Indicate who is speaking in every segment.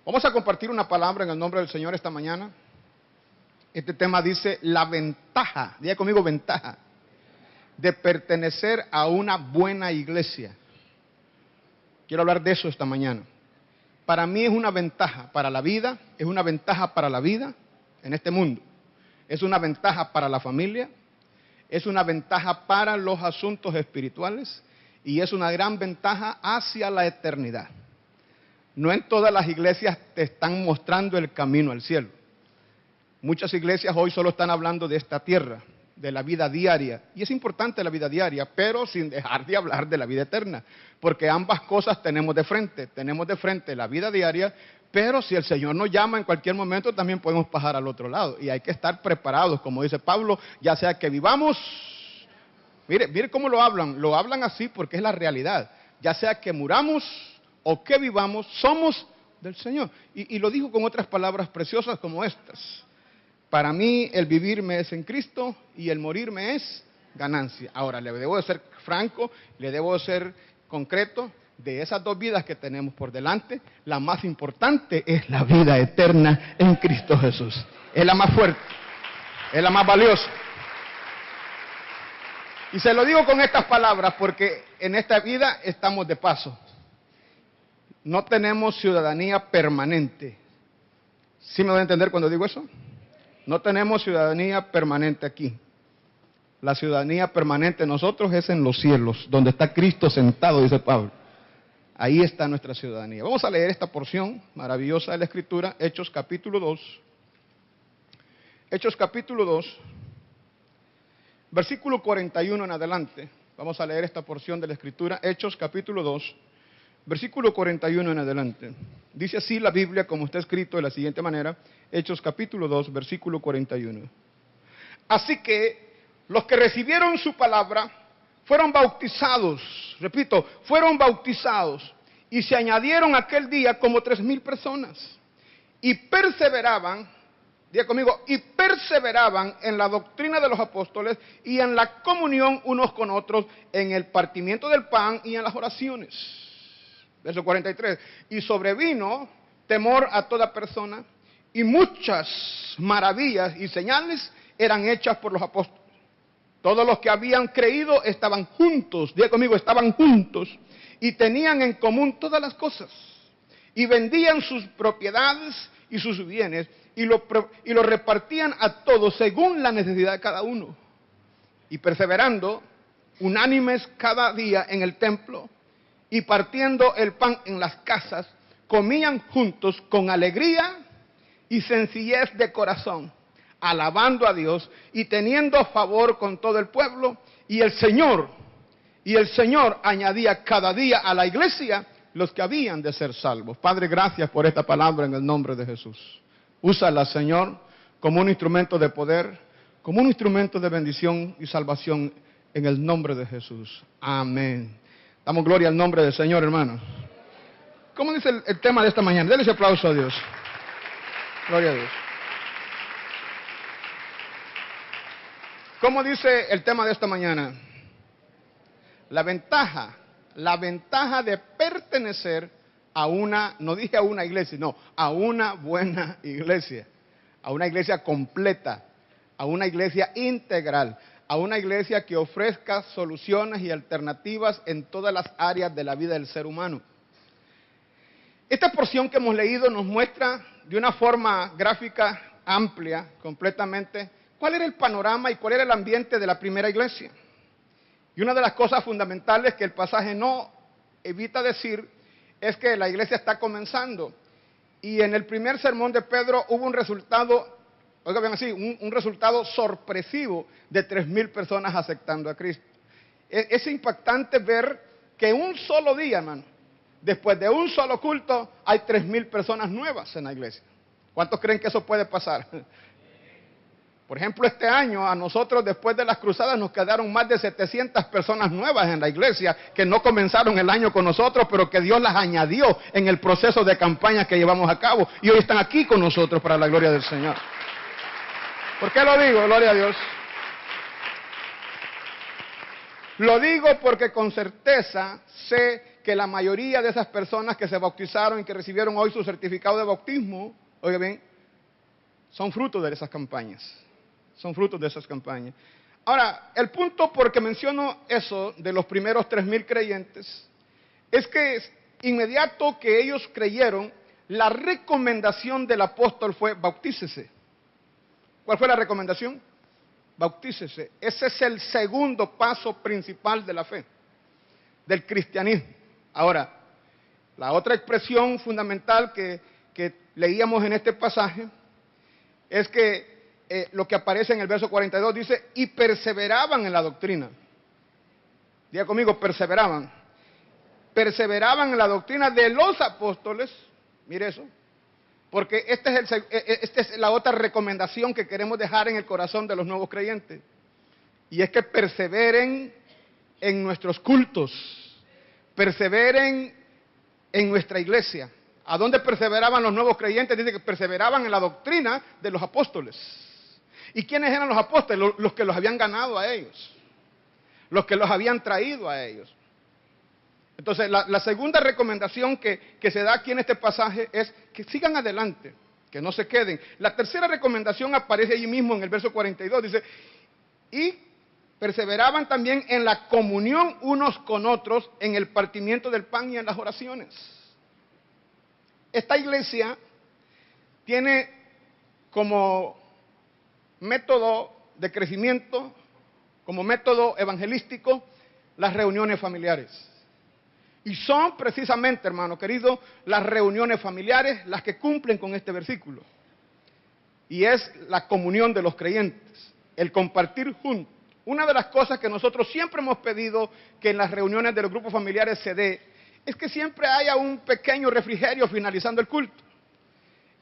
Speaker 1: Vamos a compartir una palabra en el nombre del Señor esta mañana. Este tema dice la ventaja, diga conmigo ventaja, de pertenecer a una buena iglesia. Quiero hablar de eso esta mañana. Para mí es una ventaja para la vida, es una ventaja para la vida en este mundo. Es una ventaja para la familia, es una ventaja para los asuntos espirituales y es una gran ventaja hacia la eternidad. No en todas las iglesias te están mostrando el camino al cielo. Muchas iglesias hoy solo están hablando de esta tierra, de la vida diaria. Y es importante la vida diaria, pero sin dejar de hablar de la vida eterna. Porque ambas cosas tenemos de frente. Tenemos de frente la vida diaria, pero si el Señor nos llama en cualquier momento, también podemos pasar al otro lado. Y hay que estar preparados, como dice Pablo, ya sea que vivamos. Mire cómo lo hablan así porque es la realidad. Ya sea que muramos o que vivamos, somos del Señor. Y lo dijo con otras palabras preciosas como estas. Para mí el vivirme es en Cristo y el morirme es ganancia. Ahora, le debo de ser franco, le debo de ser concreto. De esas dos vidas que tenemos por delante, la más importante es la vida eterna en Cristo Jesús. Es la más fuerte, es la más valiosa. Y se lo digo con estas palabras porque en esta vida estamos de paso. No tenemos ciudadanía permanente. ¿Sí me voy a entender cuando digo eso? No tenemos ciudadanía permanente aquí. La ciudadanía permanente de nosotros es en los cielos, donde está Cristo sentado, dice Pablo. Ahí está nuestra ciudadanía. Vamos a leer esta porción maravillosa de la Escritura, Hechos capítulo 2. Hechos capítulo 2, versículo 41 en adelante. Vamos a leer esta porción de la Escritura, Hechos capítulo 2. Versículo 41 en adelante. Dice así la Biblia como está escrito de la siguiente manera. Hechos capítulo 2, versículo 41. Así que los que recibieron su palabra fueron bautizados. Repito, fueron bautizados. Y se añadieron aquel día como 3,000 personas. Y perseveraban, diga conmigo, y perseveraban en la doctrina de los apóstoles y en la comunión unos con otros, en el partimiento del pan y en las oraciones. Verso 43, y sobrevino temor a toda persona, y muchas maravillas y señales eran hechas por los apóstoles. Todos los que habían creído estaban juntos, diga conmigo, estaban juntos, y tenían en común todas las cosas, y vendían sus propiedades y sus bienes, y lo repartían a todos según la necesidad de cada uno. Y perseverando, unánimes cada día en el templo, y partiendo el pan en las casas, comían juntos con alegría y sencillez de corazón, alabando a Dios y teniendo favor con todo el pueblo. Y el Señor añadía cada día a la iglesia los que habían de ser salvos. Padre, gracias por esta palabra en el nombre de Jesús. Úsala, Señor, como un instrumento de poder, como un instrumento de bendición y salvación en el nombre de Jesús. Amén. Damos gloria al nombre del Señor, hermanos. ¿Cómo dice el tema de esta mañana? Denle ese aplauso a Dios. Gloria a Dios. ¿Cómo dice el tema de esta mañana? La ventaja de pertenecer a una, no dije a una iglesia, no, a una buena iglesia. A una iglesia completa, a una iglesia integral. A una iglesia que ofrezca soluciones y alternativas en todas las áreas de la vida del ser humano. Esta porción que hemos leído nos muestra de una forma gráfica amplia, completamente, cuál era el panorama y cuál era el ambiente de la primera iglesia. Y una de las cosas fundamentales que el pasaje no evita decir es que la iglesia está comenzando. Y en el primer sermón de Pedro hubo un resultado, oigan así, un resultado sorpresivo de 3,000 personas aceptando a Cristo. Es impactante ver que un solo día, hermano, después de un solo culto, hay 3,000 personas nuevas en la iglesia. ¿Cuántos creen que eso puede pasar? Por ejemplo, este año a nosotros después de las cruzadas nos quedaron más de 700 personas nuevas en la iglesia que no comenzaron el año con nosotros, pero que Dios las añadió en el proceso de campaña que llevamos a cabo. Y hoy están aquí con nosotros para la gloria del Señor. ¿Por qué lo digo? Gloria a Dios. Lo digo porque con certeza sé que la mayoría de esas personas que se bautizaron y que recibieron hoy su certificado de bautismo, oiga bien, son frutos de esas campañas. Son frutos de esas campañas. Ahora, el punto por que menciono eso de los primeros 3,000 creyentes es que inmediato que ellos creyeron, la recomendación del apóstol fue bautícese. ¿Cuál fue la recomendación? Bautícese. Ese es el segundo paso principal de la fe, del cristianismo. Ahora, la otra expresión fundamental que leíamos en este pasaje es que lo que aparece en el verso 42 dice, y perseveraban en la doctrina. Diga conmigo, perseveraban. Perseveraban en la doctrina de los apóstoles. Mire eso. Porque esta es la otra recomendación que queremos dejar en el corazón de los nuevos creyentes. Y es que perseveren en nuestros cultos. Perseveren en nuestra iglesia. ¿A dónde perseveraban los nuevos creyentes? Dice que perseveraban en la doctrina de los apóstoles. ¿Y quiénes eran los apóstoles? Los que los habían ganado a ellos. Los que los habían traído a ellos. Entonces, la segunda recomendación que se da aquí en este pasaje es que sigan adelante, que no se queden. La tercera recomendación aparece allí mismo en el verso 42. Dice, y perseveraban también en la comunión unos con otros, en el partimiento del pan y en las oraciones. Esta iglesia tiene como método de crecimiento, como método evangelístico, las reuniones familiares. Y son precisamente, hermano querido, las reuniones familiares las que cumplen con este versículo. Y es la comunión de los creyentes, el compartir juntos. Una de las cosas que nosotros siempre hemos pedido que en las reuniones de los grupos familiares se dé, es que siempre haya un pequeño refrigerio finalizando el culto.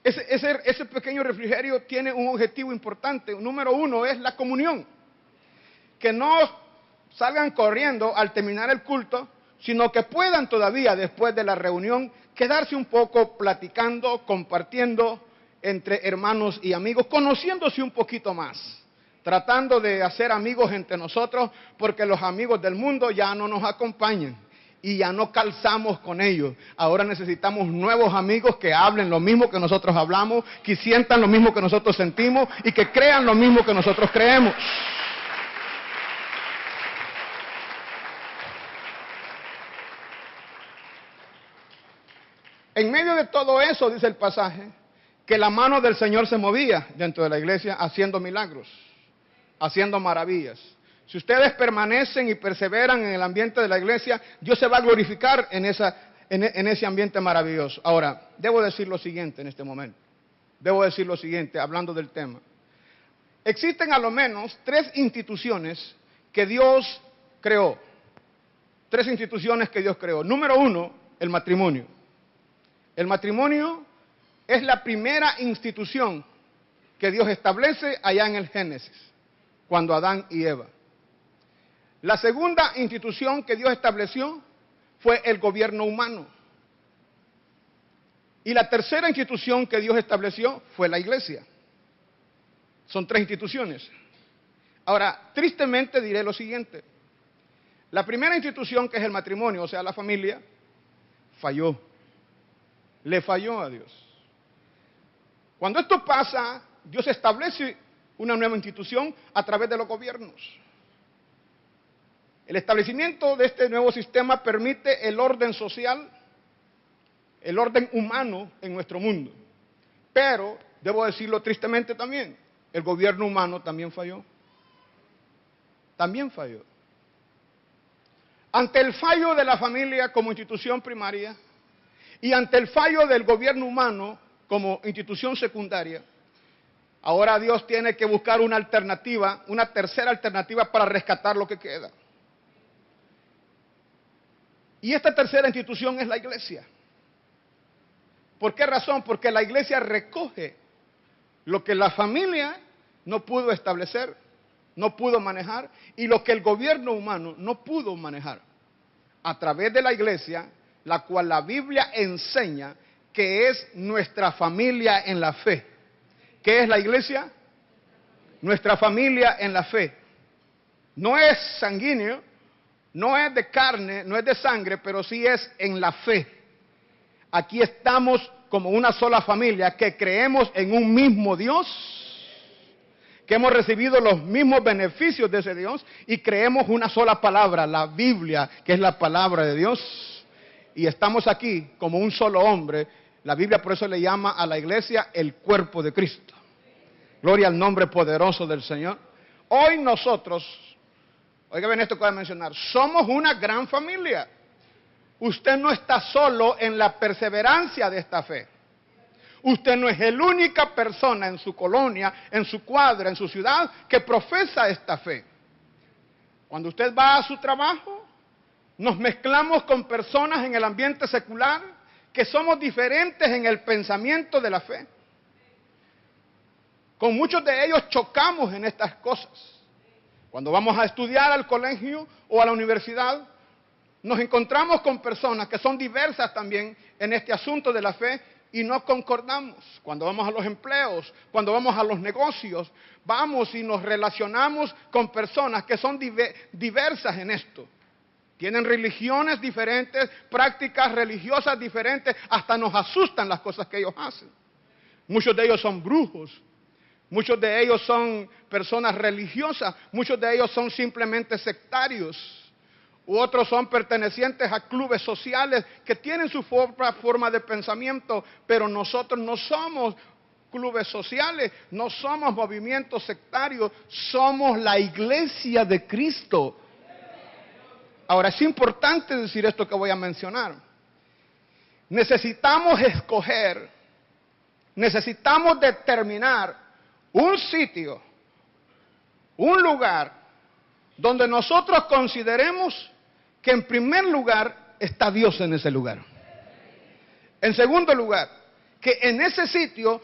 Speaker 1: Ese pequeño refrigerio tiene un objetivo importante. Número uno es la comunión. Que no salgan corriendo al terminar el culto, sino que puedan todavía, después de la reunión, quedarse un poco platicando, compartiendo entre hermanos y amigos, conociéndose un poquito más, tratando de hacer amigos entre nosotros, porque los amigos del mundo ya no nos acompañan y ya no calzamos con ellos. Ahora necesitamos nuevos amigos que hablen lo mismo que nosotros hablamos, que sientan lo mismo que nosotros sentimos y que crean lo mismo que nosotros creemos. En medio de todo eso, dice el pasaje, que la mano del Señor se movía dentro de la iglesia haciendo milagros, haciendo maravillas. Si ustedes permanecen y perseveran en el ambiente de la iglesia, Dios se va a glorificar en ese ambiente maravilloso. Ahora, debo decir lo siguiente en este momento. Debo decir lo siguiente, hablando del tema. Existen a lo menos 3 instituciones que Dios creó. 3 instituciones que Dios creó. Número 1, el matrimonio. El matrimonio es la primera institución que Dios establece allá en el Génesis, cuando Adán y Eva. La segunda institución que Dios estableció fue el gobierno humano. Y la tercera institución que Dios estableció fue la iglesia. Son 3 instituciones. Ahora, tristemente diré lo siguiente. La primera institución, que es el matrimonio, o sea, la familia, falló. Le falló a Dios. Cuando esto pasa, Dios establece una nueva institución a través de los gobiernos. El establecimiento de este nuevo sistema permite el orden social, el orden humano en nuestro mundo. Pero, debo decirlo tristemente también, el gobierno humano también falló. También falló. Ante el fallo de la familia como institución primaria y ante el fallo del gobierno humano como institución secundaria, ahora Dios tiene que buscar una alternativa, una tercera alternativa para rescatar lo que queda. Y esta tercera institución es la iglesia. ¿Por qué razón? Porque la iglesia recoge lo que la familia no pudo establecer, no pudo manejar, y lo que el gobierno humano no pudo manejar. A través de la iglesia, la cual la Biblia enseña que es nuestra familia en la fe. ¿Qué es la iglesia? Nuestra familia en la fe. No es sanguíneo, No es de carne, no es de sangre, pero sí es en la fe. Aquí estamos como una sola familia que creemos en un mismo Dios, que hemos recibido los mismos beneficios de ese Dios y creemos una sola palabra, la Biblia, que es la palabra de Dios. Y estamos aquí como un solo hombre. La Biblia por eso le llama a la iglesia el cuerpo de Cristo. Gloria al nombre poderoso del Señor. Hoy nosotros, oiga bien esto que voy a mencionar, somos una gran familia. Usted no está solo en la perseverancia de esta fe. Usted no es la única persona en su colonia, en su cuadra, en su ciudad, que profesa esta fe. Cuando usted va a su trabajo, nos mezclamos con personas en el ambiente secular que somos diferentes en el pensamiento de la fe. Con muchos de ellos chocamos en estas cosas. Cuando vamos a estudiar al colegio o a la universidad, nos encontramos con personas que son diversas también en este asunto de la fe y no concordamos. Cuando vamos a los empleos, cuando vamos a los negocios, vamos y nos relacionamos con personas que son diversas en esto. Tienen religiones diferentes, prácticas religiosas diferentes, hasta nos asustan las cosas que ellos hacen. Muchos de ellos son brujos, muchos de ellos son personas religiosas, muchos de ellos son simplemente sectarios. U otros son pertenecientes a clubes sociales que tienen su forma de pensamiento, pero nosotros no somos clubes sociales, no somos movimientos sectarios, somos la iglesia de Cristo. Ahora, es importante decir esto que voy a mencionar. Necesitamos escoger, necesitamos determinar un sitio, un lugar, donde nosotros consideremos que en primer lugar está Dios en ese lugar. En segundo lugar, que en ese sitio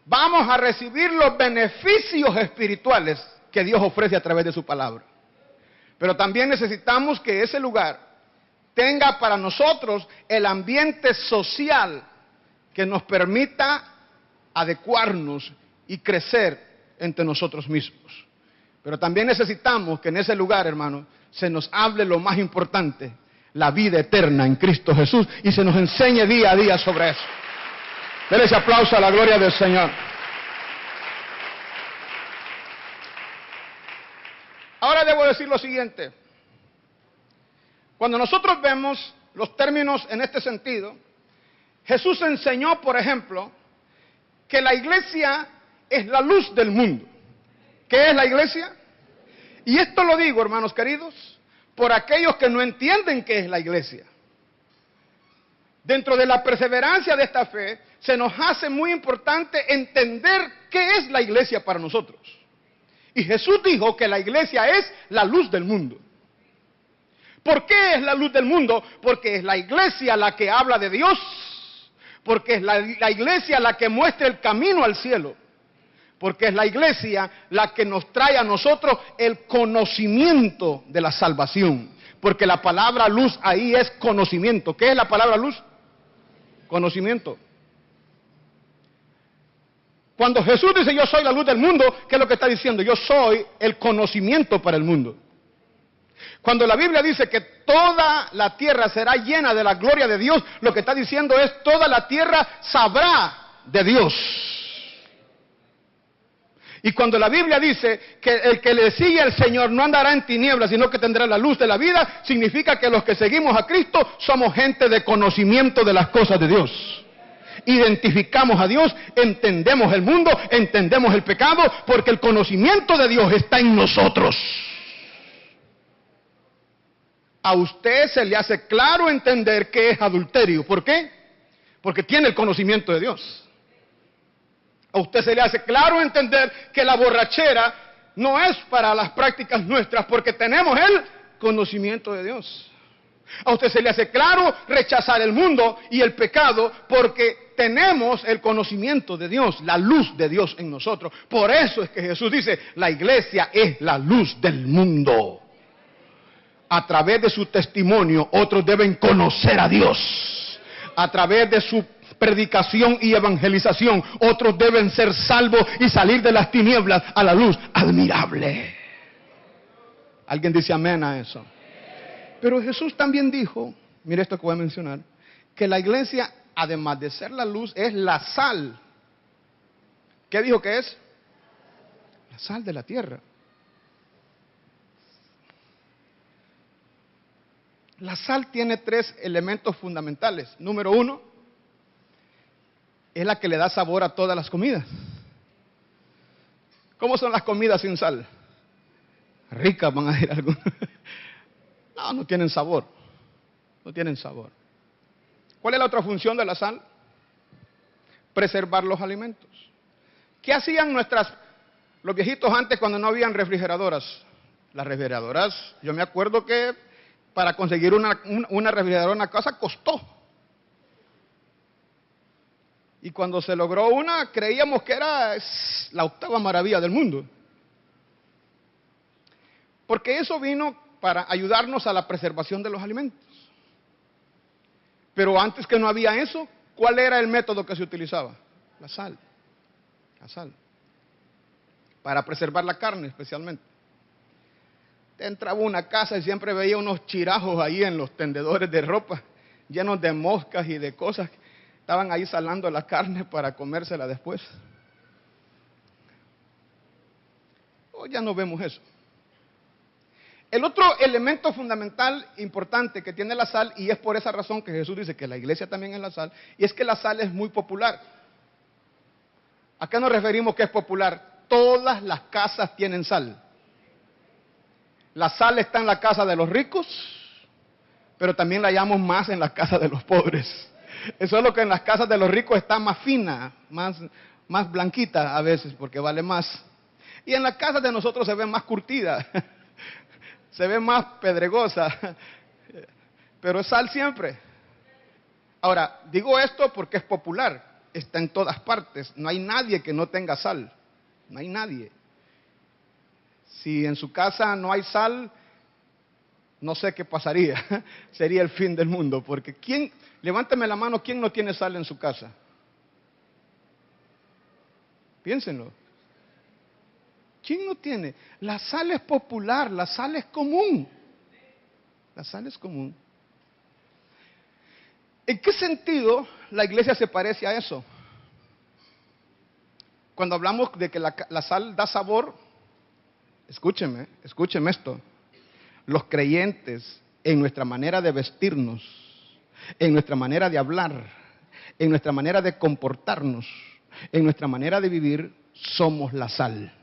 Speaker 1: vamos a recibir los beneficios espirituales que Dios ofrece a través de su palabra. Pero también necesitamos que ese lugar tenga para nosotros el ambiente social que nos permita adecuarnos y crecer entre nosotros mismos. Pero también necesitamos que en ese lugar, hermano, se nos hable lo más importante, la vida eterna en Cristo Jesús, y se nos enseñe día a día sobre eso. Denle ese aplauso a la gloria del Señor. Ahora debo decir lo siguiente. Cuando nosotros vemos los términos en este sentido, Jesús enseñó, por ejemplo, que la iglesia es la luz del mundo. ¿Qué es la iglesia? Y esto lo digo, hermanos queridos, por aquellos que no entienden qué es la iglesia. Dentro de la perseverancia de esta fe, se nos hace muy importante entender qué es la iglesia para nosotros. Y Jesús dijo que la iglesia es la luz del mundo. ¿Por qué es la luz del mundo? Porque es la iglesia la que habla de Dios. Porque es la iglesia la que muestra el camino al cielo. Porque es la iglesia la que nos trae a nosotros el conocimiento de la salvación. Porque la palabra luz ahí es conocimiento. ¿Qué es la palabra luz? Conocimiento. Cuando Jesús dice yo soy la luz del mundo, ¿qué es lo que está diciendo? Yo soy el conocimiento para el mundo. Cuando la Biblia dice que toda la tierra será llena de la gloria de Dios, lo que está diciendo es toda la tierra sabrá de Dios. Y cuando la Biblia dice que el que le sigue al Señor no andará en tinieblas, sino que tendrá la luz de la vida, significa que los que seguimos a Cristo somos gente de conocimiento de las cosas de Dios. Identificamos a Dios, entendemos el mundo, entendemos el pecado, porque el conocimiento de Dios está en nosotros. A usted se le hace claro entender qué es adulterio. ¿Por qué? Porque tiene el conocimiento de Dios. A usted se le hace claro entender que la borrachera no es para las prácticas nuestras, porque tenemos el conocimiento de Dios. A usted se le hace claro rechazar el mundo y el pecado, porque tenemos el conocimiento de Dios, la luz de Dios en nosotros. Por eso es que Jesús dice, la iglesia es la luz del mundo. A través de su testimonio, otros deben conocer a Dios. A través de su predicación y evangelización, otros deben ser salvos y salir de las tinieblas a la luz admirable. ¿Alguien dice amén a eso? Pero Jesús también dijo, mire esto que voy a mencionar, que la iglesia, además de ser la luz, es la sal. ¿Qué dijo que es? La sal de la tierra. La sal tiene 3 elementos fundamentales. Número 1, es la que le da sabor a todas las comidas. ¿Cómo son las comidas sin sal? Ricas, van a decir algunos. No, no tienen sabor. No tienen sabor. ¿Cuál es la otra función de la sal? Preservar los alimentos. ¿Qué hacían los viejitos antes cuando no habían refrigeradoras? Las refrigeradoras, yo me acuerdo que para conseguir una refrigeradora en la casa costó. Y cuando se logró una, creíamos que era la 8ª maravilla del mundo. Porque eso vino para ayudarnos a la preservación de los alimentos. Pero antes que no había eso, ¿cuál era el método que se utilizaba? La sal. La sal. Para preservar la carne especialmente. Entraba a una casa y siempre veía unos chirajos ahí en los tendedores de ropa, llenos de moscas y de cosas. Estaban ahí salando la carne para comérsela después. Hoy ya no vemos eso. El otro elemento fundamental importante que tiene la sal, y es por esa razón que Jesús dice que la iglesia también es la sal, y es que la sal es muy popular. ¿A qué nos referimos que es popular? Todas las casas tienen sal. La sal está en la casa de los ricos, pero también la hallamos más en la casa de los pobres. Eso es lo que en las casas de los ricos está más fina, más blanquita a veces, porque vale más. Y en las casas de nosotros se ve más curtida, se ve más pedregosa, pero es sal siempre. Ahora, digo esto porque es popular, está en todas partes, no hay nadie que no tenga sal, no hay nadie. Si en su casa no hay sal, no sé qué pasaría, sería el fin del mundo, porque levánteme la mano, ¿quién no tiene sal en su casa? Piénsenlo. ¿Quién no tiene? La sal es popular, la sal es común. La sal es común. ¿En qué sentido la iglesia se parece a eso? Cuando hablamos de que la sal da sabor, escúcheme esto. Los creyentes, en nuestra manera de vestirnos, en nuestra manera de hablar, en nuestra manera de comportarnos, en nuestra manera de vivir, somos la sal.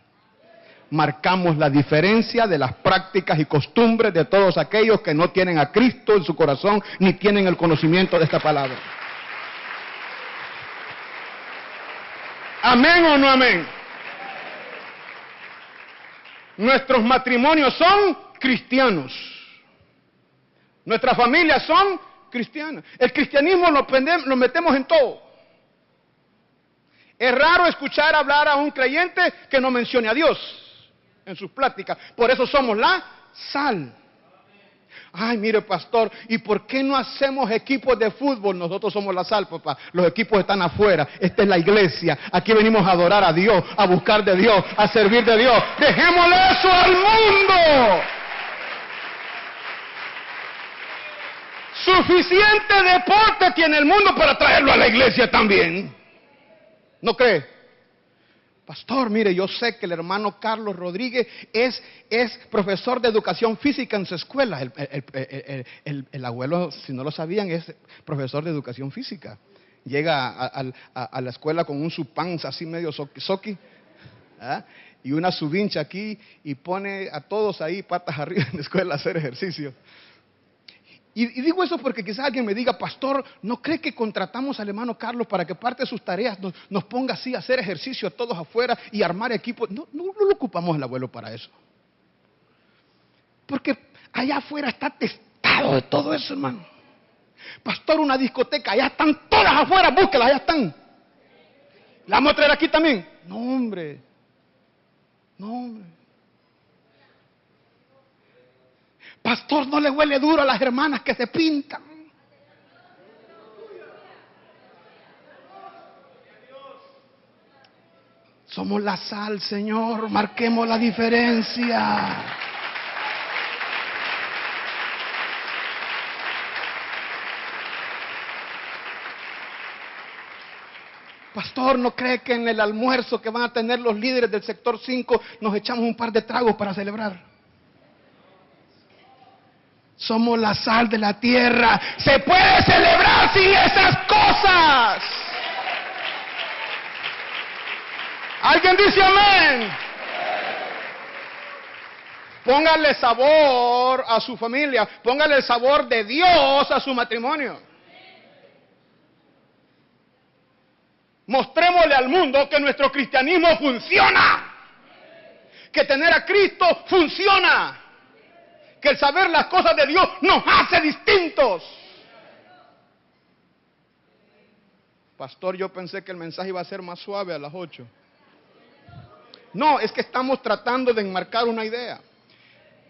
Speaker 1: Marcamos la diferencia de las prácticas y costumbres de todos aquellos que no tienen a Cristo en su corazón ni tienen el conocimiento de esta palabra. ¿Amén o no amén? Nuestros matrimonios son cristianos. Nuestras familias son cristianas. El cristianismo lo metemos en todo. Es raro escuchar hablar a un creyente que no mencione a Dios en sus pláticas. Por eso somos la sal. Ay, mire, pastor, ¿y por qué no hacemos equipos de fútbol? Nosotros somos la sal, papá. Los equipos están afuera. Esta es la iglesia. Aquí venimos a adorar a Dios, a buscar de Dios, a servir de Dios. Dejémosle eso al mundo. Suficiente deporte tiene el mundo para traerlo a la iglesia también. ¿No cree? Pastor, mire, yo sé que el hermano Carlos Rodríguez es profesor de educación física en su escuela. El abuelo, si no lo sabían, es profesor de educación física. Llega a la escuela con un supanza así medio soqui, y una subincha aquí, y pone a todos ahí patas arriba en la escuela a hacer ejercicio. Y digo eso porque quizás alguien me diga, pastor, ¿no cree que contratamos al hermano Carlos para que parte de sus tareas nos ponga así a hacer ejercicio todos afuera y armar equipos? No lo ocupamos el abuelo para eso. Porque allá afuera está testado de todo eso, hermano. Pastor, una discoteca, allá están todas afuera, búsquelas, allá están. ¿La vamos a traer aquí también? No, hombre. Pastor, ¿no le huele duro a las hermanas que se pintan? Somos la sal, Señor, marquemos la diferencia. Pastor, ¿no cree que en el almuerzo que van a tener los líderes del sector 5 nos echamos un par de tragos para celebrar? Somos la sal de la tierra. Se puede celebrar sin esas cosas. ¿Alguien dice amén? Póngale sabor a su familia. Póngale el sabor de Dios a su matrimonio. Mostrémosle al mundo que nuestro cristianismo funciona. Que tener a Cristo funciona. Que el saber las cosas de Dios nos hace distintos. Pastor, yo pensé que el mensaje iba a ser más suave a las 8. No, es que estamos tratando de enmarcar una idea.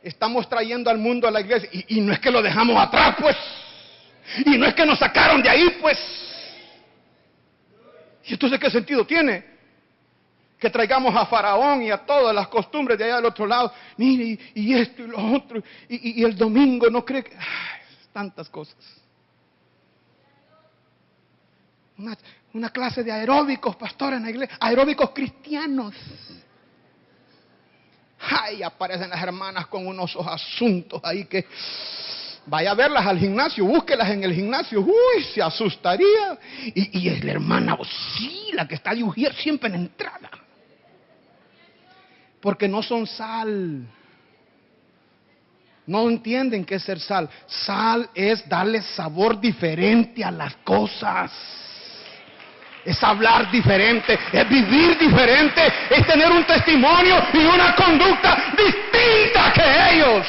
Speaker 1: Estamos trayendo al mundo a la iglesia. Y no es que lo dejamos atrás, pues. Y no es que nos sacaron de ahí, pues. ¿Y entonces qué sentido tiene? Que traigamos a Faraón y a todas las costumbres de allá del otro lado. Mire, y esto y lo otro. Y el domingo no cree que... Ay, tantas cosas. Una clase de aeróbicos, pastor, en la iglesia. Aeróbicos cristianos. Ay, aparecen las hermanas con unos asuntos ahí que... Vaya a verlas al gimnasio, búsquelas en el gimnasio. Uy, se asustaría. Y es la hermana, sí, la que está de ujier siempre en la entrada. Porque no son sal. No entienden qué es ser sal. Sal es darle sabor diferente a las cosas. Es hablar diferente, es vivir diferente, es tener un testimonio y una conducta distinta que ellos.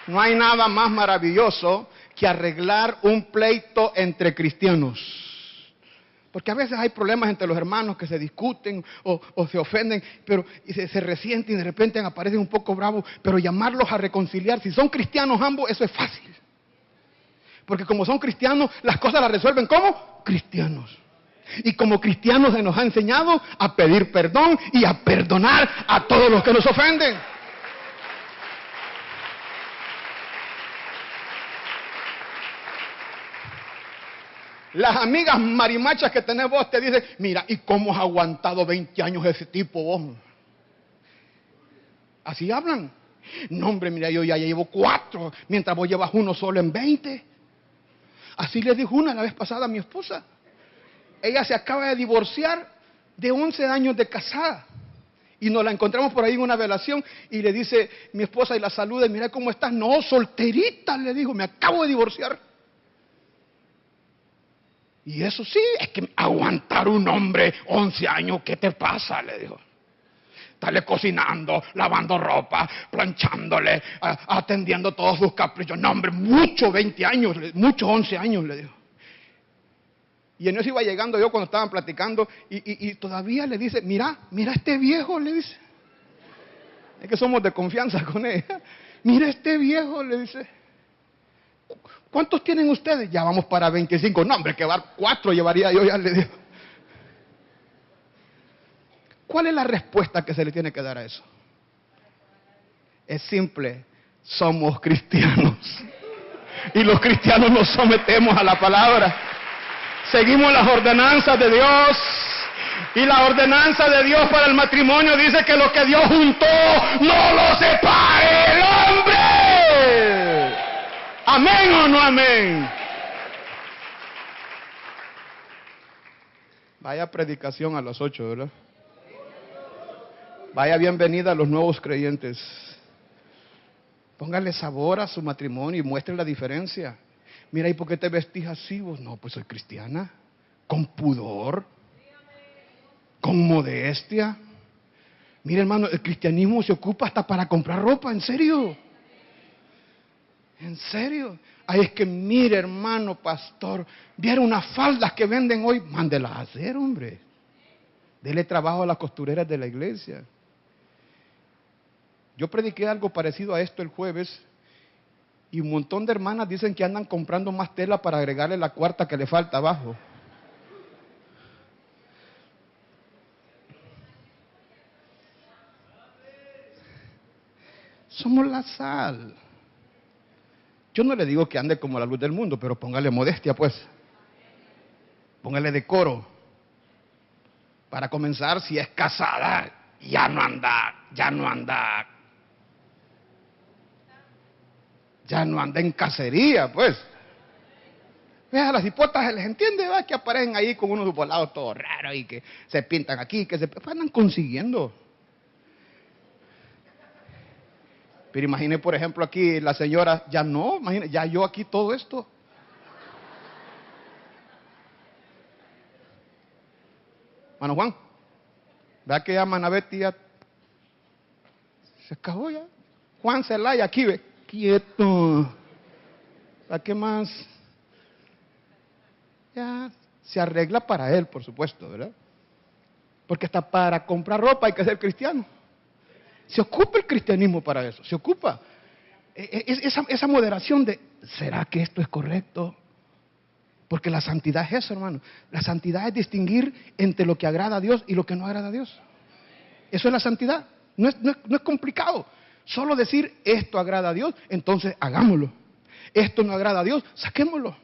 Speaker 1: No hay nada más maravilloso que arreglar un pleito entre cristianos. Porque a veces hay problemas entre los hermanos que se discuten o se ofenden, pero y se resienten y de repente aparecen un poco bravos, pero llamarlos a reconciliar, si son cristianos ambos, eso es fácil. Porque como son cristianos, las cosas las resuelven como cristianos. Y como cristianos se nos ha enseñado a pedir perdón y a perdonar a todos los que nos ofenden. Las amigas marimachas que tenés vos te dicen, mira, ¿y cómo has aguantado 20 años ese tipo vos? Así hablan. No, hombre, mira, yo ya llevo 4, mientras vos llevas uno solo en 20. Así le dijo una la vez pasada a mi esposa. Ella se acaba de divorciar de 11 años de casada. Y nos la encontramos por ahí en una velación y le dice mi esposa y la saluda, y mira cómo estás. No, solterita, le dijo, me acabo de divorciar. Y eso sí, es que aguantar un hombre 11 años, ¿qué te pasa? Le dijo. Estarle cocinando, lavando ropa, planchándole, atendiendo todos sus caprichos. No, hombre, mucho 20 años, mucho 11 años, le dijo. Y en eso iba llegando yo cuando estaban platicando y todavía le dice, mira este viejo, le dice. Es que somos de confianza con ella. Mira este viejo, le dice. ¿Cuántos tienen ustedes? Ya vamos para 25. No, hombre, que 4 llevaría yo, ya le digo. ¿Cuál es la respuesta que se le tiene que dar a eso? Es simple. Somos cristianos. Y los cristianos nos sometemos a la palabra. Seguimos las ordenanzas de Dios. Y la ordenanza de Dios para el matrimonio dice que lo que Dios juntó no lo separe el hombre. ¿Amén o no amén? Vaya predicación a las 8, ¿verdad? Vaya bienvenida a los nuevos creyentes. Póngale sabor a su matrimonio y muestre la diferencia. Mira, ¿y por qué te vestís así vos? No, pues soy cristiana. Con pudor. Con modestia. Mira, hermano, el cristianismo se ocupa hasta para comprar ropa, ¿en serio? ¿En serio? Ay, es que mire, hermano pastor, viera unas faldas que venden hoy, mándelas a hacer, hombre. Dele trabajo a las costureras de la iglesia. Yo prediqué algo parecido a esto el jueves y un montón de hermanas dicen que andan comprando más tela para agregarle la cuarta que le falta abajo. Somos la sal. Yo no le digo que ande como la luz del mundo, pero póngale modestia, pues. Póngale decoro. Para comenzar, si es casada, ya no anda en cacería, pues. Vea, las hipotas les entiende, ¿va? Que aparecen ahí con unos volados todos raros y que se pintan aquí, que se andan consiguiendo. Pero imagine, por ejemplo, aquí la señora, ya no, imagine, ya yo aquí todo esto. Mano Juan, vea que ya Manabeti ya se acabó ya. Juan Celaya aquí, ve, quieto. ¿Para qué más? Ya se arregla para él, por supuesto, ¿verdad? Porque hasta para comprar ropa hay que ser cristiano. Se ocupa el cristianismo para eso, se ocupa. Esa moderación de, ¿será que esto es correcto? Porque la santidad es eso, hermano. La santidad es distinguir entre lo que agrada a Dios y lo que no agrada a Dios. Eso es la santidad. No es complicado. Solo decir, esto agrada a Dios, entonces hagámoslo. Esto no agrada a Dios, saquémoslo.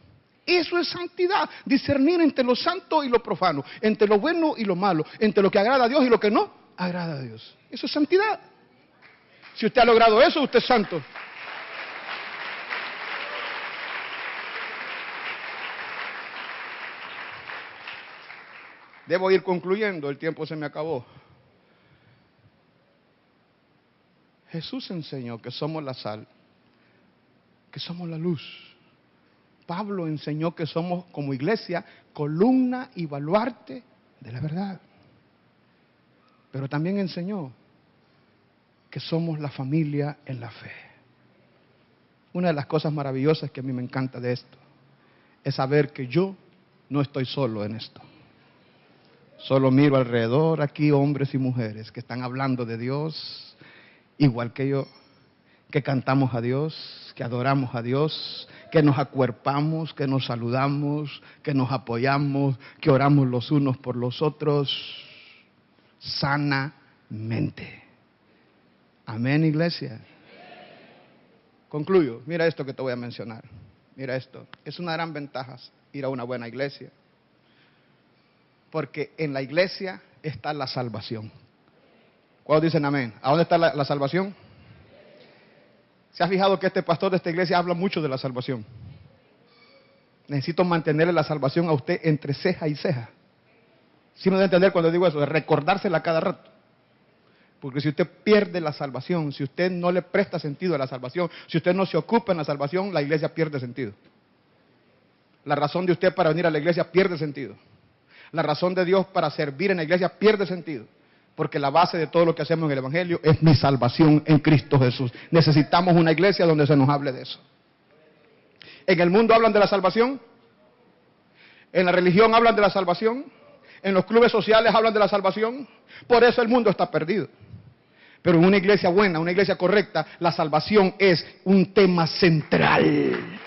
Speaker 1: Eso es santidad. Discernir entre lo santo y lo profano, entre lo bueno y lo malo, entre lo que agrada a Dios y lo que no agrada a Dios. Eso es santidad. Si usted ha logrado eso, usted es santo. Debo ir concluyendo, el tiempo se me acabó. Jesús enseñó que somos la sal, que somos la luz. Pablo enseñó que somos como iglesia columna y baluarte de la verdad. Pero también enseñó que somos la familia en la fe. Una de las cosas maravillosas que a mí me encanta de esto es saber que yo no estoy solo en esto. Solo miro alrededor aquí hombres y mujeres que están hablando de Dios, igual que yo, que cantamos a Dios, que adoramos a Dios, que nos acuerpamos, que nos saludamos, que nos apoyamos, que oramos los unos por los otros, sanamente. Amén, iglesia. Concluyo. Mira esto que te voy a mencionar. Mira esto. Es una gran ventaja ir a una buena iglesia. Porque en la iglesia está la salvación. ¿Cuántos dicen amén? ¿A dónde está la salvación? ¿Se ha fijado que este pastor de esta iglesia habla mucho de la salvación? Necesito mantenerle la salvación a usted entre ceja y ceja. ¿Sí me da a entender cuando digo eso? De recordársela cada rato. Porque si usted pierde la salvación, si usted no le presta sentido a la salvación, si usted no se ocupa en la salvación, la iglesia pierde sentido. La razón de usted para venir a la iglesia pierde sentido. La razón de Dios para servir en la iglesia pierde sentido. Porque la base de todo lo que hacemos en el Evangelio es mi salvación en Cristo Jesús. Necesitamos una iglesia donde se nos hable de eso. En el mundo hablan de la salvación. En la religión hablan de la salvación. En los clubes sociales hablan de la salvación. Por eso el mundo está perdido. Pero en una iglesia buena, una iglesia correcta, la salvación es un tema central.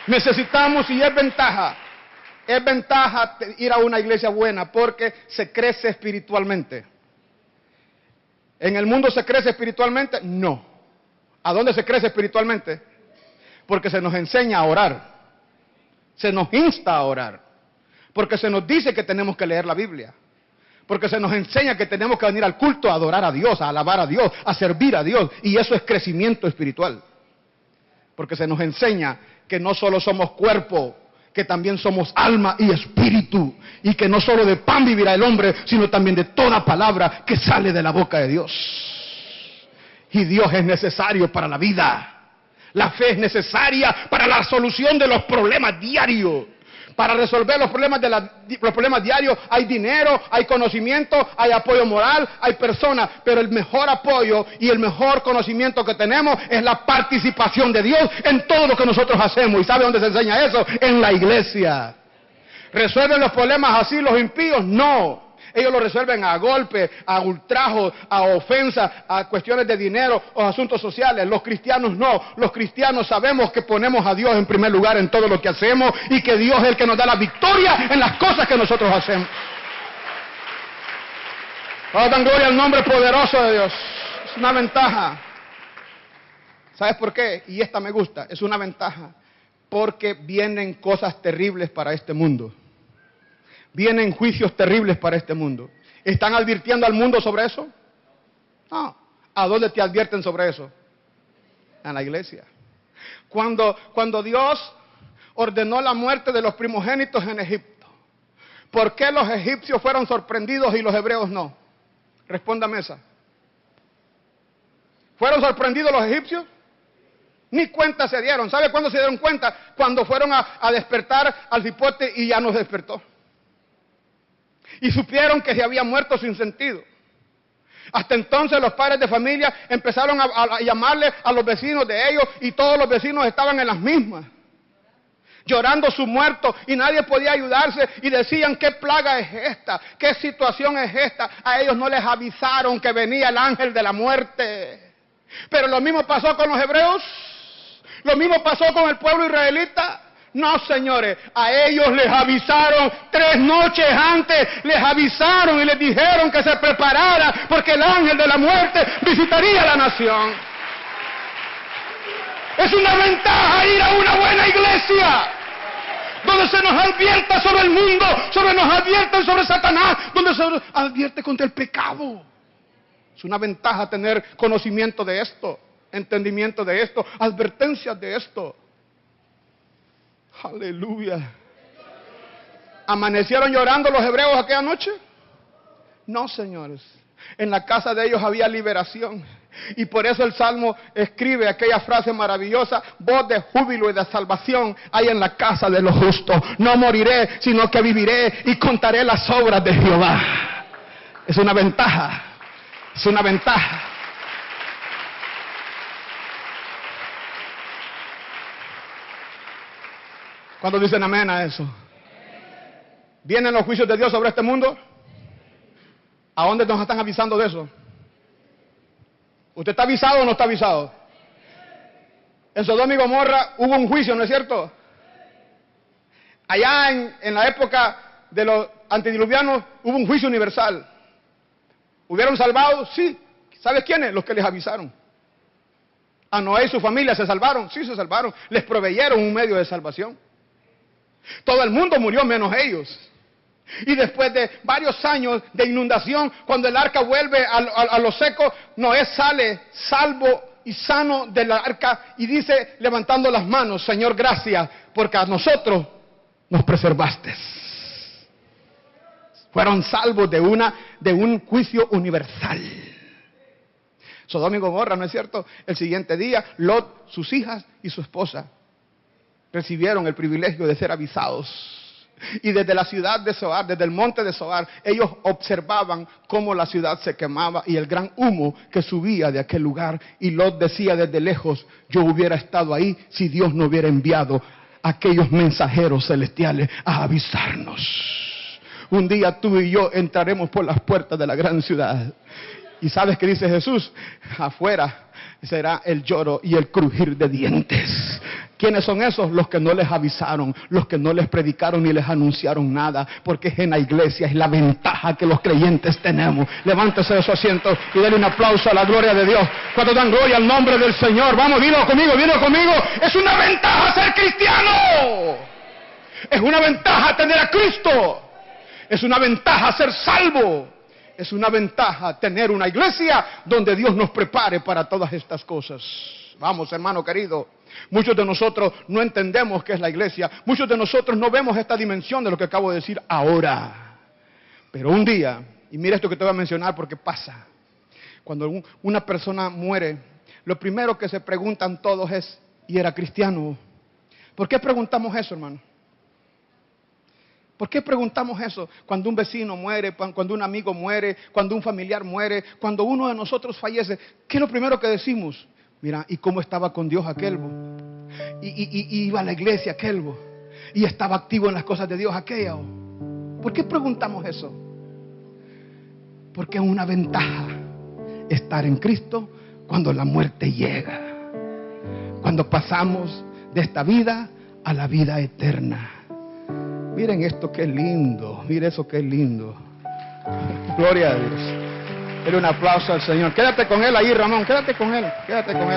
Speaker 1: Necesitamos, y es ventaja ir a una iglesia buena porque se crece espiritualmente. ¿En el mundo se crece espiritualmente? No. ¿A dónde se crece espiritualmente? Porque se nos enseña a orar, se nos insta a orar, porque se nos dice que tenemos que leer la Biblia, porque se nos enseña que tenemos que venir al culto a adorar a Dios, a alabar a Dios, a servir a Dios, y eso es crecimiento espiritual. Porque se nos enseña que no solo somos cuerpo, que también somos alma y espíritu, y que no solo de pan vivirá el hombre, sino también de toda palabra que sale de la boca de Dios. Y Dios es necesario para la vida. La fe es necesaria para la solución de los problemas diarios. Para resolver los problemas diarios hay dinero, hay conocimiento, hay apoyo moral, hay personas. Pero el mejor apoyo y el mejor conocimiento que tenemos es la participación de Dios en todo lo que nosotros hacemos. ¿Y sabe dónde se enseña eso? En la iglesia. ¿Resuelven los problemas así los impíos? No. Ellos lo resuelven a golpe, a ultrajo, a ofensa, a cuestiones de dinero o asuntos sociales. Los cristianos no. Los cristianos sabemos que ponemos a Dios en primer lugar en todo lo que hacemos y que Dios es el que nos da la victoria en las cosas que nosotros hacemos. Dan gloria al nombre poderoso de Dios. Es una ventaja. ¿Sabes por qué? Y esta me gusta, es una ventaja. Porque vienen cosas terribles para este mundo. Vienen juicios terribles para este mundo. ¿Están advirtiendo al mundo sobre eso? No. ¿A dónde te advierten sobre eso? En la iglesia. Cuando Dios ordenó la muerte de los primogénitos en Egipto, ¿por qué los egipcios fueron sorprendidos y los hebreos no? Respóndame esa. ¿Fueron sorprendidos los egipcios? Ni cuenta se dieron. ¿Sabe cuándo se dieron cuenta? Cuando fueron a despertar al cipote y ya no despertó. Y supieron que se había muerto sin sentido. Hasta entonces los padres de familia empezaron a llamarle a los vecinos de ellos y todos los vecinos estaban en las mismas, llorando su muerto y nadie podía ayudarse y decían, ¿qué plaga es esta? ¿Qué situación es esta? A ellos no les avisaron que venía el ángel de la muerte. Pero lo mismo pasó con los hebreos, lo mismo pasó con el pueblo israelita. No, señores, a ellos les avisaron 3 noches antes, les avisaron y les dijeron que se preparara porque el ángel de la muerte visitaría la nación. Es una ventaja ir a una buena iglesia, donde se nos advierta sobre el mundo, nos advierten sobre Satanás, donde se nos advierte contra el pecado. Es una ventaja tener conocimiento de esto, entendimiento de esto, advertencias de esto. Aleluya. ¿Amanecieron llorando los hebreos aquella noche? No, señores. En la casa de ellos había liberación. Y por eso el Salmo escribe aquella frase maravillosa: voz de júbilo y de salvación hay en la casa de los justos. No moriré, sino que viviré y contaré las obras de Jehová. Es una ventaja. Es una ventaja. ¿Cuántos dicen amén a eso? ¿Vienen los juicios de Dios sobre este mundo? ¿A dónde nos están avisando de eso? ¿Usted está avisado o no está avisado? En Sodoma y Gomorra hubo un juicio, ¿no es cierto? Allá en la época de los antediluvianos hubo un juicio universal. ¿Hubieron salvados? Sí. ¿Sabes quiénes? Los que les avisaron. A Noé y su familia se salvaron. Sí, se salvaron. Les proveyeron un medio de salvación. Todo el mundo murió menos ellos. Y después de varios años de inundación, cuando el arca vuelve a lo seco, Noé sale salvo y sano del arca y dice, levantando las manos: Señor, gracias, porque a nosotros nos preservaste. Fueron salvos de un juicio universal. Sodoma y Gomorra, ¿no es cierto? El siguiente día, Lot, sus hijas y su esposa recibieron el privilegio de ser avisados. Y desde la ciudad de Zoar, desde el monte de Zoar, ellos observaban cómo la ciudad se quemaba y el gran humo que subía de aquel lugar. Y Lot decía desde lejos: yo hubiera estado ahí si Dios no hubiera enviado a aquellos mensajeros celestiales a avisarnos. Un día tú y yo entraremos por las puertas de la gran ciudad. ¿Y sabes qué dice Jesús? Afuera será el lloro y el crujir de dientes. ¿Quiénes son esos? Los que no les avisaron, los que no les predicaron ni les anunciaron nada, porque es en la iglesia, es la ventaja que los creyentes tenemos. Levántese de su asiento y denle un aplauso a la gloria de Dios. Cuando dan gloria al nombre del Señor, vamos, dilo conmigo, es una ventaja ser cristiano. Es una ventaja tener a Cristo. Es una ventaja ser salvo. Es una ventaja tener una iglesia donde Dios nos prepare para todas estas cosas. Vamos, hermano querido. Muchos de nosotros no entendemos qué es la iglesia. Muchos de nosotros no vemos esta dimensión de lo que acabo de decir ahora. Pero un día, y mira esto que te voy a mencionar porque pasa. Cuando una persona muere, lo primero que se preguntan todos es: ¿y era cristiano? ¿Por qué preguntamos eso, hermano? ¿Por qué preguntamos eso? Cuando un vecino muere, cuando un amigo muere, cuando un familiar muere, cuando uno de nosotros fallece, ¿qué es lo primero que decimos? Mira, ¿y cómo estaba con Dios aquel? Y iba a la iglesia aquel, y estaba activo en las cosas de Dios aquella. ¿Por qué preguntamos eso? Porque es una ventaja estar en Cristo cuando la muerte llega. Cuando pasamos de esta vida a la vida eterna. Miren esto, qué lindo. Miren eso, qué lindo. Gloria a Dios. Dale un aplauso al Señor. Quédate con Él ahí, Ramón. Quédate con Él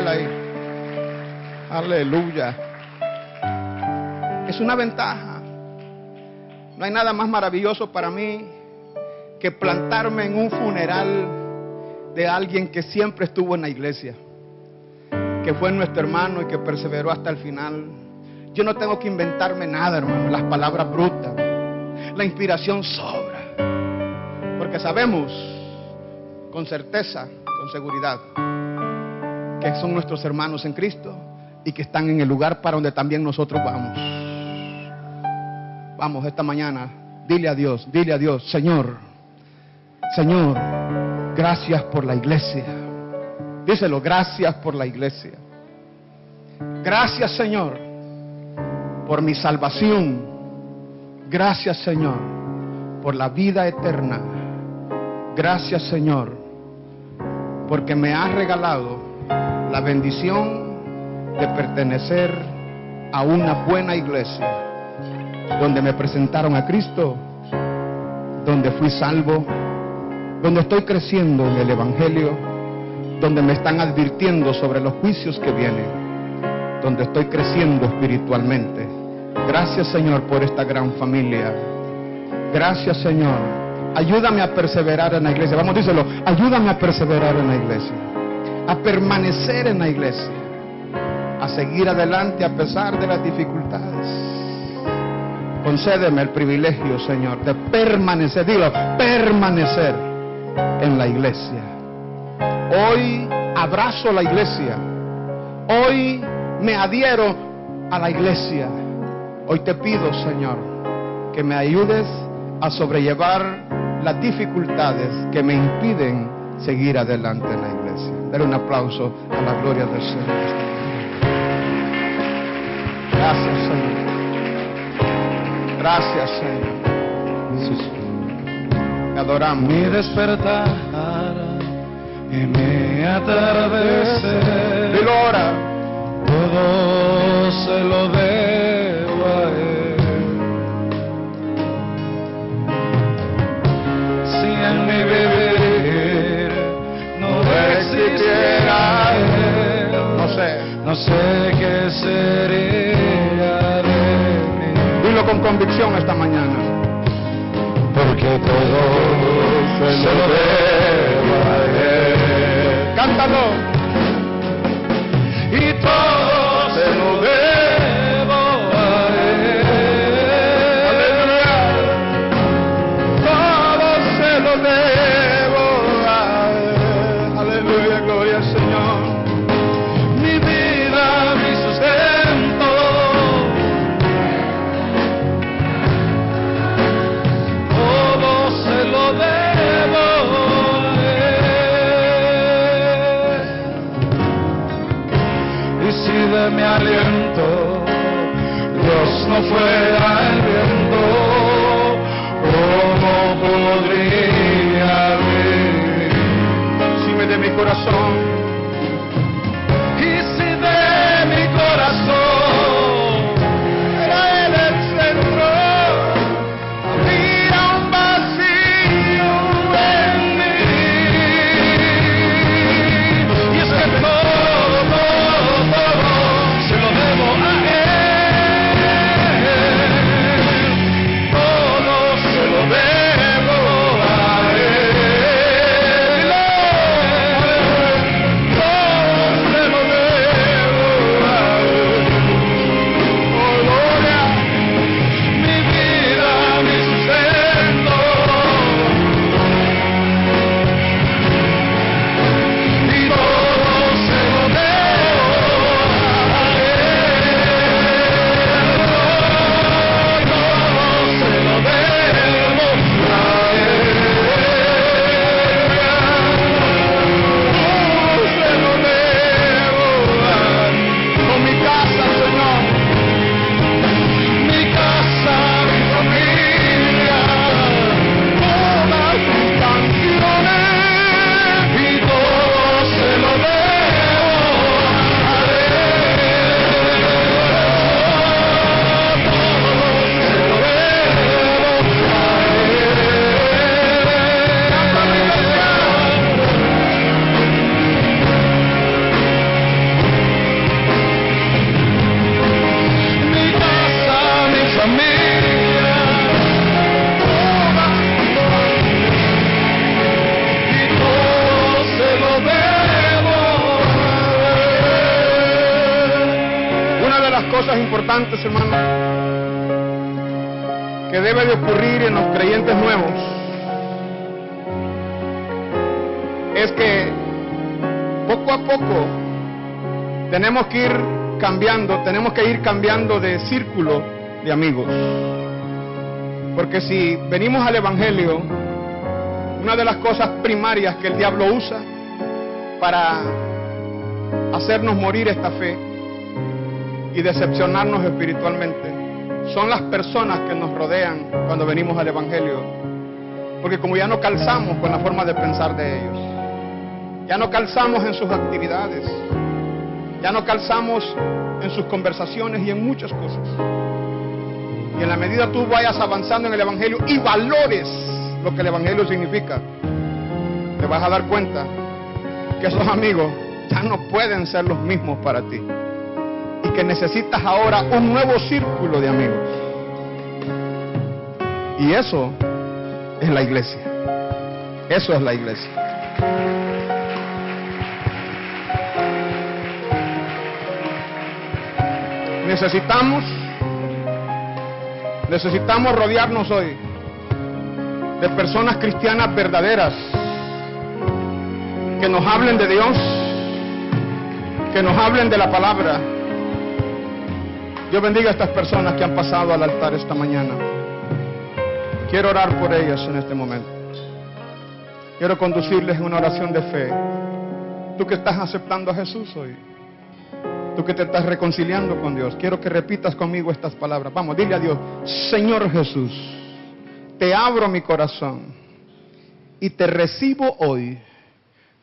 Speaker 1: ahí. Aleluya. Es una ventaja. No hay nada más maravilloso para mí que plantarme en un funeral de alguien que siempre estuvo en la iglesia, que fue nuestro hermano y que perseveró hasta el final. Yo no tengo que inventarme nada, hermano. Las palabras brutas, la inspiración sobra, porque sabemos con certeza, con seguridad, que son nuestros hermanos en Cristo y que están en el lugar para donde también nosotros vamos. Vamos esta mañana, dile a Dios, Señor, gracias por la iglesia. Díselo, gracias por la iglesia. Gracias, Señor, por mi salvación. Gracias, Señor, por la vida eterna. Gracias, Señor, porque me has regalado la bendición de pertenecer a una buena iglesia, donde me presentaron a Cristo, donde fui salvo, donde estoy creciendo en el Evangelio, donde me están advirtiendo sobre los juicios que vienen, donde estoy creciendo espiritualmente. Gracias, Señor, por esta gran familia. Gracias, Señor. Ayúdame a perseverar en la iglesia. Vamos, díselo. Ayúdame a perseverar en la iglesia, a permanecer en la iglesia, a seguir adelante a pesar de las dificultades. Concédeme el privilegio, Señor, de permanecer, dilo, permanecer en la iglesia. Hoy abrazo la iglesia. Hoy me adhiero a la iglesia. Hoy te pido, Señor, que me ayudes a sobrellevar las dificultades que me impiden seguir adelante en la iglesia. Dale un aplauso a la gloria del Señor. Gracias, Señor. Gracias, Señor. Te adoramos.
Speaker 2: Mi despertar y mi atardecer,
Speaker 1: Dilo ahora.
Speaker 2: todo se lo debo a Él. Si en mi vivir no existiera Él,
Speaker 1: No sé
Speaker 2: qué sería de mí.
Speaker 1: Dilo con convicción esta mañana.
Speaker 2: Porque todo se lo debo a Él.
Speaker 1: Cántalo.
Speaker 2: Y todo se lo debo a Él.
Speaker 1: Aleluya. Todo se lo debo a Él. Aleluya, gloria al Señor.
Speaker 2: Mi vida, mi sustento, todo se lo debo a Él. Y si de mi aliento Dios no fuera el viento, ¿cómo podría vivir?
Speaker 1: Dime de mi corazón.
Speaker 2: Y si de mi corazón era Él el centro, habría un vacío en mí. Y es que todo se lo debo a Él. Todo se lo debo a Él.
Speaker 1: cosas importantes, hermano, que debe de ocurrir en los creyentes nuevos es que poco a poco tenemos que ir cambiando de círculo de amigos. Porque si venimos al Evangelio, una de las cosas primarias que el diablo usa para hacernos morir esta fe y decepcionarnos espiritualmente son las personas que nos rodean cuando venimos al Evangelio. Porque como ya no calzamos con la forma de pensar de ellos, ya no calzamos en sus actividades, ya no calzamos en sus conversaciones y en muchas cosas. Y en la medida tú vayas avanzando en el Evangelio y valores lo que el Evangelio significa, te vas a dar cuenta que esos amigos ya no pueden ser los mismos para ti. Y que necesitas ahora un nuevo círculo de amigos. Y eso es la iglesia. Eso es la iglesia. Necesitamos rodearnos hoy de personas cristianas verdaderas que nos hablen de Dios, que nos hablen de la palabra. Dios bendiga a estas personas que han pasado al altar esta mañana. Quiero orar por ellas en este momento. Quiero conducirles en una oración de fe. Tú que estás aceptando a Jesús hoy, tú que te estás reconciliando con Dios, quiero que repitas conmigo estas palabras. Vamos, dile a Dios: Señor Jesús, te abro mi corazón y te recibo hoy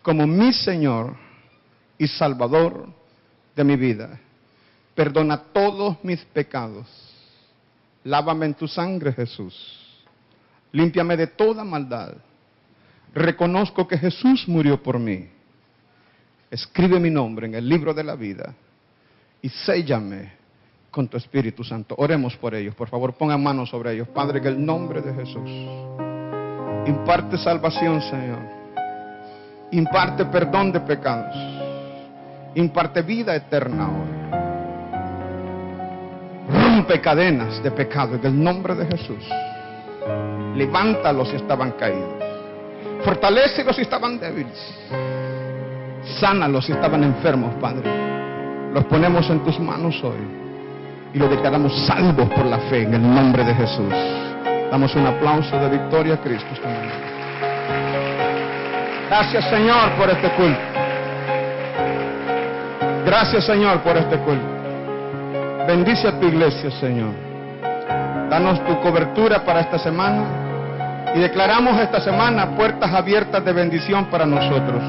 Speaker 1: como mi Señor y Salvador de mi vida. Perdona todos mis pecados. Lávame en tu sangre, Jesús. Límpiame de toda maldad. Reconozco que Jesús murió por mí. Escribe mi nombre en el libro de la vida y séllame con tu Espíritu Santo. Oremos por ellos, por favor, pongan manos sobre ellos. Padre, en el nombre de Jesús, imparte salvación, Señor. Imparte perdón de pecados. Imparte vida eterna hoy. Rompe cadenas de pecado en el nombre de Jesús. Levántalos si estaban caídos. Fortalécelos si estaban débiles. Sánalos si estaban enfermos, Padre. Los ponemos en tus manos hoy y los declaramos salvos por la fe en el nombre de Jesús. Damos un aplauso de victoria a Cristo esta mañana. Gracias, Señor, por este culto. Gracias, Señor, por este culto. Bendice a tu iglesia, Señor. Danos tu cobertura para esta semana y declaramos esta semana puertas abiertas de bendición para nosotros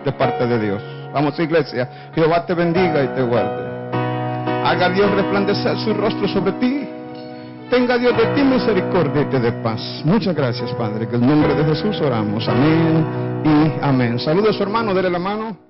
Speaker 1: de parte de Dios. Vamos, iglesia. Jehová te bendiga y te guarde. Haga Dios resplandecer su rostro sobre ti. Tenga Dios de ti misericordia y te dé paz. Muchas gracias, Padre. Que en el nombre de Jesús oramos. Amén y amén. Saludos a su hermano, dele la mano.